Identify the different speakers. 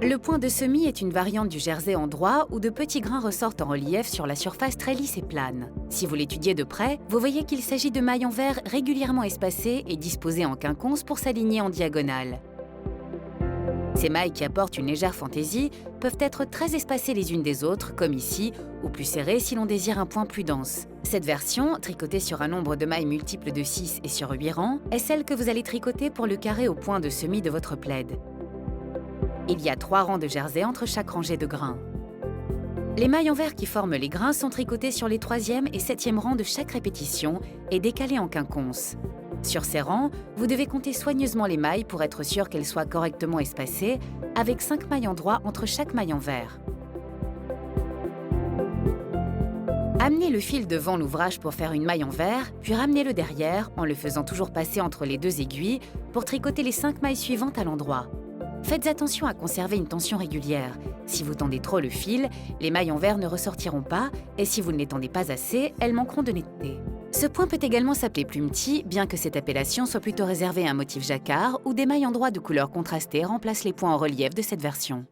Speaker 1: Le point de semis est une variante du jersey en droit où de petits grains ressortent en relief sur la surface très lisse et plane. Si vous l'étudiez de près, vous voyez qu'il s'agit de mailles en verre régulièrement espacées et disposées en quinconce pour s'aligner en diagonale. Ces mailles qui apportent une légère fantaisie peuvent être très espacées les unes des autres, comme ici, ou plus serrées si l'on désire un point plus dense. Cette version, tricotée sur un nombre de mailles multiples de 6 et sur 8 rangs, est celle que vous allez tricoter pour le carré au point de semis de votre plaid. Il y a 3 rangs de jersey entre chaque rangée de grains. Les mailles en verre qui forment les grains sont tricotées sur les 3e et 7e rangs de chaque répétition et décalées en quinconce. Sur ces rangs, vous devez compter soigneusement les mailles pour être sûr qu'elles soient correctement espacées, avec 5 mailles en droit entre chaque maille en verre. Amenez le fil devant l'ouvrage pour faire une maille en verre, puis ramenez-le derrière en le faisant toujours passer entre les 2 aiguilles pour tricoter les 5 mailles suivantes à l'endroit. Faites attention à conserver une tension régulière. Si vous tendez trop le fil, les mailles en verre ne ressortiront pas et si vous ne les tendez pas assez, elles manqueront de netteté. Ce point peut également s'appeler plumetis, bien que cette appellation soit plutôt réservée à un motif jacquard où des mailles en droit de couleur contrastée remplacent les points en relief de cette version.